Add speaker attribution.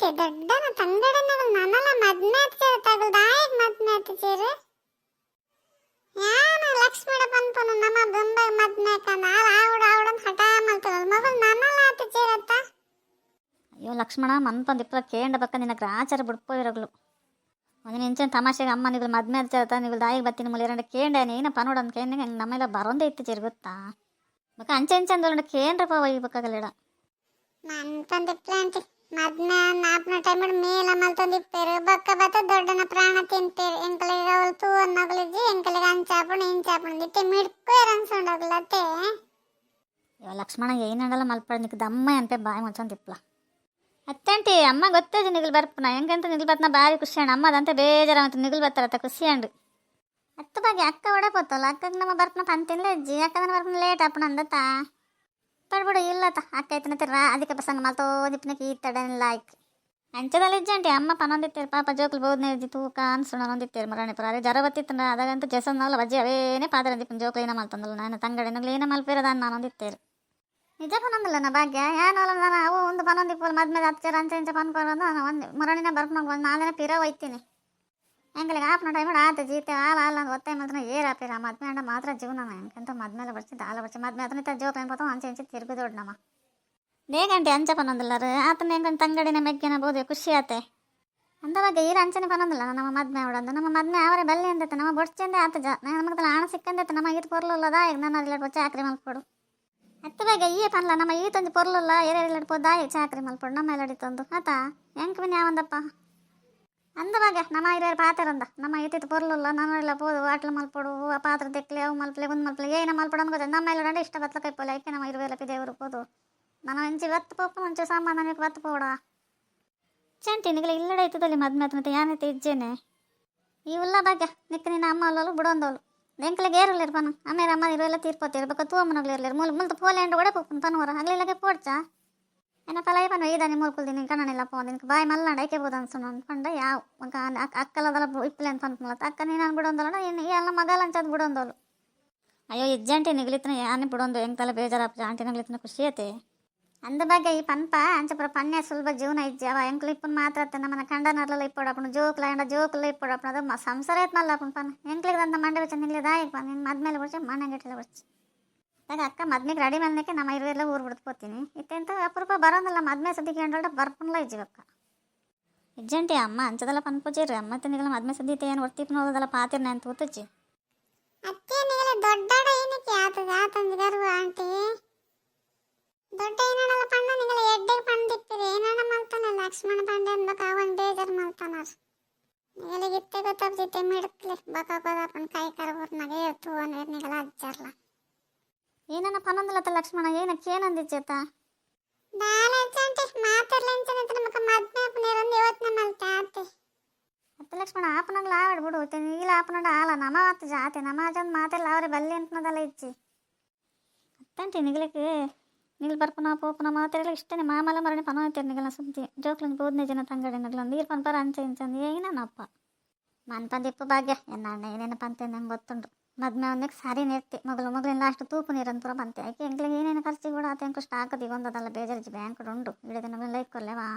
Speaker 1: ಅತ್ತಂಟಿ ದೊಡ್ಡನ ತಂಗಡನಗಳು ನನ್ನಲ್ಲ ಮದ್ಮೆ ಹಚ್ಚಾರ ತಗಲ್ದಾಯಕ್ ಮದ್ಮೆ ಹಚ್ಚಾರು ಯಾನ ಲಕ್ಷ್ಮಣ ಪನ್ಪನು ನಮ್ಮ ಬೊಂಬೆ ಮದ್ಮೆ ಕನ ಆವಡನ್ ಹಠ ಮಾಡ್ತಾರ ಮಗಲ್ ನನ್ನಲ್ಲ ಹಚ್ಚಾರತ್ತ.
Speaker 2: ಅಯ್ಯೋ ಲಕ್ಷ್ಮಣ ಮನ್ಪಂದು ಇಪ್ಪಲ ಕೇಂಡ ಬಕ್ಕ ನಿನ್ನ ಗ್ರಾಚಾರ ಬಿಡ್ಪೋಯಿರಗಳು ಒಂದು ನಿಂಚೆ ತಮಾಷೆಗೆ ಅಮ್ಮ ನೀವು ಮದ್ಮೆ ಹಚ್ಚಾರತ್ತ ನೀವು ದಾಯಿಗೆ ಬತ್ತೀನಿ ಮುಲಿ ಎರಡು ಕೇಂಡ ನೀನ ಪನೋಡನ್ ಕೇಂಡ ನಮ್ಮೆಲ್ಲ ಬರೋದೇ ಇತ್ತು ಚೇರಿ ಗೊತ್ತಾ ಬಕ್ಕ ಅಂಚೆ ಅಂಚೆ ಅಂದೊಂಡು ಕೇಂದ್ರಪ್ಪ ಒಯ್ಬೇಕಾಗಲಿಡ
Speaker 1: ಮನ್ಪಂದಿಪ್ಲಾಂಟಿ ಮದ್ಮೆ ನಾಪ್ನ ಟೈಮ್ ಮೇಲ ಮಲ್ತೊಂದಿಪ್ಪೇರು ಬಕ್ಕ ಬತ್ತ ದೊಡ್ಡನ ಪ್ರಾಣ ತಿಂತೇರು ಎಂಕಲಿಗೆ ಅವಳು ತೂ ಅನ್ನೋಗ್ಲಿಜ್ಜಿ ಎಂಕಲಿಗೆ ಅಂಚಾಪುಣ ಇಂಚಾಪುಣ ಇತ್ತೆ ಮಿಡ್ಕೋ ಅನ್ಸೊಂಡೋಗ್ಲತ್ತೆ.
Speaker 2: ಅಯ್ಯೋ ಲಕ್ಷ್ಮಣ ಏನಂಡಲ್ಲ ಮಲ್ಪಡ ನಿಕ್ಕೆ ದಮ್ಮ ಅನ್ಪೆ ಬಾಯಿ ಮುಚ್ಚಂತಿಪ್ಲ ಅತ್ತಂಟಿ ಅಮ್ಮ ಗೊತ್ತೇಜಿ ನಿಗಲ್ ಬರ್ಪನ ಹೆಂಗಂತ ನಿಗಲ್ ಬತ್ನ ಭಾರಿ ಖುಷಿ ಅಂಡ್ ಅಮ್ಮದಂತ ಬೇಜಾರ ಅಂತ ನಿಗಲ್ ಬರ್ತಾರತ್ತ ಖುಷಿ ಅಂಡ್ ಹತ್ತು ಬಗ್ಗೆ ಅಕ್ಕ ಒಡಪೋತಲ್ಲ ಅಕ್ಕಗೆ ನಮ್ಮ ಬರ್ಪನ ಪಂತಿನ್ಲ ಅಜ್ಜಿ ಅಕ್ಕದನ್ನ ಬರ್ಪನ ಲೇಟ್ ಅಪ್ಪನ ಅಂದತಾ ಪಡ್ಬಿಡು ಇಲ್ಲತ್ತ ಅಕ್ಕ ಐತನತ್ತೆ ಅದಕ್ಕೆ ಪ್ರಸಂಗ ಮಲ್ತೋ ದಿಪ್ಪನಕ್ಕೆ ಈ ತಡನಿಲ್ಲ ಆಯ್ಕೆ ಅಂಚದಲ್ಲಿ ಇಜ್ಜಂಟಿ ಅಮ್ಮ ಪನೊಂದಿತ್ತೇರು ಪಾಪ ಜೋಕ್ಲು ಬೋದ್ನೇ ಇಜ್ಜಿ ತೂಕ ಅನ್ಸುಣ ನೊಂದಿತ್ತೇರು ಮರಣೆ ಪುರ ಅದೇ ಜ್ವರ ಬತ್ತಿತ್ತಂಡ ಅದಾಗಂತೂ ಜಸನ್ನಲ್ಲ ಬಜ್ಜಿ ಅವೇನೇ ಪಾದರಂದಿಪ್ಪನ ಜೋಕ್ಲು ಏನ ಮಲ್ತಂದಲ್ಲ ನಾನು ತಂಗಡಿನಗ್ಲು ಏನ ಮಲ್ಪಿರೋದ ನಾನು ಒಂದಿತ್ತೇರು ನಿಜ ಪನೊಂದಿಲ್ಲ ನಾ ಭಾಗ್ಯ ಏನಲ್ಲ ನಾನು ಅವು ಒಂದು ಪನೊಂದಿಪ್ಪಲು ಮದ್ಮೇಲೆ ಹಚ್ಚಾರ ಅಂಚೆ ಇಂಚೆ ಪನ್ಕೊಂಡು ನಾನು ಒಂದು ಮರಣಿನ ಬರ್ಪನಾಗ ಒಂದು ನಾಲ್ಕನೇ ಪಿರ ಒಯ್ತೀನಿ ಹೆಂಗಲಿಗೆ ಆಪ್ನ ಟೈಮ್ ಆತ ಜೀತೆ ಹಾಲು ಅಂದು ಒತ್ತೆ ಮಾತ್ರ ಏರಾಪಿರ ಮದ್ಮೆ ಅಂಡ ಮಾತ್ರ ಜೀವನ ಎಂತ ಮದ್ಮೇಲೆ ಬರ್ತಿದ್ದ ಹಾಲು ಬರ್ತಿ ಮದ್ಮೆ ಅದನ್ನ ಜೋಕ್ ಏನ್ಪತ್ತು ಅಂಚೆ ಇಂಚೆ ತಿರುಗಿ ದೊಡ್ಡ ನಮ್ಮ ಬೇಗಂಟಿ ಅಂಚೆ ಪನೊಂದಿಲ್ಲರು ಆತನ ಹೆಂಗೊಂದು ತಂಗಡಿನ ಮೆಗ್ಗಿನ ಬೋದು ಖುಷಿ ಆತೆ ಅಂದವಾಗ ಈರ ಅಂಚನೆ ಪನೊಂದಿಲ್ಲ ನಮ್ಮ ಮದ್ಮೆ ಅವಡಂದು ನಮ್ಮ ಮದ್ಮೆ ಅವರೇ ಬಲ್ಲೆ ಅಂದತ್ತೆ ನಮ್ಮ ಬೊಡ್ಚಂದೆ ಆತ ಜ ನಮಗೆ ಹಣ ಸಿಕ್ಕಂದೈತೆ ನಮ್ಮ ಈತ ಪೊರ್ಲಲ್ಲದ ಈಗ ನನ್ನ ಇಲ್ಲ ಚಾಕ್ರಿ ಮಲ್ಕೊಡು ಹತ್ತು ಬಗ್ಗೆ ಈ ಪನ್ಲ ನಮ್ಮ ಈತಂದು ಪೊರ್ಲಲ್ಲ ಏರಿಯಾಡಪೋದ ಚಾಕ್ರಿ ಮಲ್ಪಡು ನಮ್ಮ ಎಲ್ಲ ತಂದು ಆತ ಹೆಂಗೆ ಬಿನ್ ಯಾವಂದಪ್ಪ ಅಂದವಾಗ ನಮ್ಮ ಹಿರಿಯರು ಪಾತರಂದ ನಮ್ಮ ಈತಿತ್ತು ಪೊರ್ಲಲ್ಲ ನನ್ನೆಲ್ಲ ಪೋದು ಆಟ್ಲ ಮಲ್ಪಡು ಆ ಪಾತ್ರ ತೆಕ್ಲಿ ಅವು ಮಲ್ಪಲೆ ಒಂದು ಮಲ್ಪಲೆ ಏನ ಮಲ್ಪಡು ಅನ್ಕೋತ ನಮ್ಮ ಎಲ್ಲ ಇಷ್ಟ ಬತ್ತಲ ಕೈಪೋಲೆ ಐಕೆ ನಮ್ಮ ಇರುವೆಲ್ಲ ದೇವರು ಪೋದು ನಾನು ಹೆಂಚಿ ಒತ್ತು ಪಪ್ಪು ಮುಂಚೆ ಸಾಮಾನು ನನಗೆ ಒತ್ತು ಪೋಡ ಚಂಟಿ ನಿಗಲ ಇಲ್ಲಡ ಇತ್ತದಲ್ಲಿ ಮದ್ಮೆ ಮತ್ತೆ ಯಾನೈತೆ ಇಜ್ಜೇನೆ ಇವುಲ್ಲ ಭಾಗ್ಯ ನಿಕ್ಕ ನಿನ್ನ ಅಮ್ಮ ಅಲ್ಲಲು ಬಿಡೊಂದವಳು ಎಂಕಲಿಗೆ ಏರಲ್ಲ ಪನ ಆಮೇಲೆ ಅಮ್ಮ ಇರುವೆಲ್ಲ ತೀರ್ಪೋತಿರ್ಬೇಕು ತೂ ಅಮ್ಮನಗ್ಲಿ ಇರಲಿರು ಮುಲ್ತು ಪೋಲೆ ಅಂಡು ಒಡೆ ಪಪ್ಪನ ಪನವರ ಅಗ್ಲಿಲ್ಲಗೆ ಪೋಡ್ಚಾ ಏನ ಪಲೈ ಪನ ಈದಾನಿ ಮೂಲ್ಕುಲ್ದಿನಿ ಕಣ್ಣನಿಲ್ಲ ಪೋನ್ ನಿನಗೆ ಬಾಯಿ ಮಲ್ಲಾಂಡ ಐಕೆ ಬೋದು ಅನ್ಸು ಅನ್ಕೊಂಡೆ ಯಾವ ಅಕ್ಕಲದಲ್ಲ ಇಪ್ಪಲೆ ಅಂತ ಅನ್ಕೊಳತ್ತ ಅಕ್ಕ ನೀನು ನಾನು ಬಿಡೊಂದಲ್ಲ ಏನು ಎಲ್ಲ ಮಗಲ ಅಂಚದು ಬಿಡೊಂದವಳು ಅಯ್ಯೋ ಇಜ್ಜಂಟಿ ನಿಗ್ಲಿತ್ತನ ಯಾನೇ ಬಿಡೊಂದು ಹೆಂಗೆ ತಲೆ ಬೇಜಾರಪ್ಪ ಆಂಟಿ ನಗ್ಲಿತ್ತನ ಖುಷಿ ಐತೆ ಅಂದ ಬಗ್ಗೆ ಈ ಪನ್ಪ ಅಂಚಪುರ ಪನ್ಯ ಸುಲಭ ಜೀವನ ಇಜ್ಜಿ ಅವ ಎಂಕ್ಲು ಇಪ್ಪನ್ ಮಾತ್ರ ನಮ್ಮನ್ನ ಕಂಡನರ್ಲೆಲ್ಲ ಇಪ್ಪಡಪ್ಪನು ಜೋಕ್ಲ ಎಂಡ ಜೋಕ್ಲ ಇಪ್ಪಡಪ್ಪನ ಅದು ಸಂಸಾರ ಐತ್ ಮಲ್ಲಪ್ಪನ ಪನ್ ಎಂಕ್ಲಿಗೆ ಬಂದ ಮಂಡೆ ಬಚ್ಚ ನಿಗ್ಲಿದ ಆಯ್ತು ನಿನ್ನ ಮದ್ಮೇಲೆ ಬರ್ಚಿ ಮಣ್ಣಂಗಿಟ್ಟಲೆ ಬರ್ಚಿ ಆಗ ಅಕ್ಕ ಮದ್ಮೆಗೆ ರೆಡಿ ಮೇಲಕ್ಕೆ ನಮ್ಮ ಇರುವೆಲ್ಲ ಊರು ಬಿಡ್ಕೋತೀನಿ ಇತ್ತೆಂತ ಅಪರೂಪ ಬರೋಂದಲ್ಲ ಮದ್ಮೆ ಸದ್ಯಕ್ಕೆ ಎಂಡೋಡ ಬರ್ಪನ್ಲ ಇಜ್ಜಿವಕ್ಕ ಇಜ್ಜಂಟಿ ಅಮ್ಮ ಅಂಚದಲ್ಲ ಪನ್ಪೂಜಿರಿ ಅಮ್ಮ ತಿನ್ನಿಗಲ್ಲ ಮದ್ಮೆ ಸದ್ಯತೆ ಏನು ಹೊರ್ತಿಪ್ನ ಹೋದಲ್ಲ ಪಾತಿರ್ನೆ ಅಂತ ಗೊತ್ತಜ್ಜಿ
Speaker 1: ಅತ್ತೆ ನಿಗಲ ದೊಡ್ಡಡ ಏನಕ್ಕೆ ಆತಂದು ಗರ್ವ ಆಂಟಿ ದೊಡ್ಡ ಏನಲ್ಲ ಪಣ್ಣ ನಿಗಲ ಎಡ್ಡೆ ಪಂದಿಪ್ಪಿರಿ ಏನಣ್ಣ ಮಲ್ತಾನ ಲಕ್ಷ್ಮಣ ಪಂಡೆ ಅನ್ಬೇಕ ಅವನ್ ಬೇಜಾರು ಮಲ್ತಾನಾರ ನಿಗಲಿಗೆ ಇತ್ತೆ ಗೊತ್ತಾಗ್ತಿತ್ತೆ ಮಿಡ್ಕ್ಲಿ ಬಕ ಬದಪ್ಪನ ಕೈ ಕರಬರ್ನಾಗ ಏತು ಅನ್ನೋರು ನಿಗಲ ಅಜ್ಜರ್ಲ
Speaker 2: ಏನನ್ನ ಪನೊಂದಿಲ್ಲತ್ತ ಲಕ್ಷ್ಮಣ ಏನಕ್ಕೆ ಏನಂದಿಚ್ಚೇತ
Speaker 1: ಬಾಲಜ್ಜಂಟಿ ಮಾತಾಡ್ಲೆಂಚನಂತ ನಮಕ ಮದ್ಮೆ ಅಪ್ಪನೇರೊಂದು ಇವತ್ತನೇ ಮಲ್ತೆ ಆತೆ
Speaker 2: ಮತ್ತೆ ಲಕ್ಷ್ಮಣ ಆಪನಾಗ್ಲ ಆಡ್ಬಿಡು ಈಗಲ ಆಪನೋಡ ಆಲ ನಮ ಆತ ಜಾತೆ ನಮ ಜೊಂದು ಮಾತೆಲ್ಲ ಅವರೇ ಬಲ್ಲಿ ಅಂತನದಲ್ಲ ಇಚ್ಚಿ ಅತ್ತಂಟಿ ನಿಗಲಿಕ್ಕೆ ನಿಗಲ್ ಬರ್ಪನ ಪೋಪನ ಮಾತೆಲ್ಲ ಇಷ್ಟನೇ ಮಾಮಲ ಮರಣೆ ಪನೋಯ್ತೀರಿ ನಿಗಲ ಸುದ್ದಿ ಜೋಕ್ಲಂದು ಬೋದ್ನೆ ಜನ ತಂಗಡಿ ನಗ್ಲಂದು ನೀರು ಪನ್ಪರ ಅಂಚೆ ಇಂಚಂದು ಏನಪ್ಪ ಮನ್ಪಂದಿಪ್ಪು ಭಾಗ್ಯ ಎನ್ನ ಏನೇನು ಪಂತೆ ನಂಗೆ ಗೊತ್ತುಂಡು ಮದ್ಮೆ ಒಂದಕ್ಕೆ ಸಾರಿ ನೆರ್ತಿ ಮಗಳಿಂದ ಅಷ್ಟು ತೂಪು ನೀರಂತ ಪುರ ಬಂತೆ ಯಾಕೆ ಎಂಗ್ಲಿಗೆ ಏನೇನು ಖರ್ಚಿಗೆ ಕೂಡ ಆತ ಎಂಕು ಸ್ಟಾಕ್ ದಿಗೊಂದದಲ್ಲ ಬೇಜಾರಿಜಿ ಬ್ಯಾಂಕ್ ಉಂಡು ಇಡದ ನಮಗೆ ಲೈಕ್ ಕೊಲ್ಲೆವಾ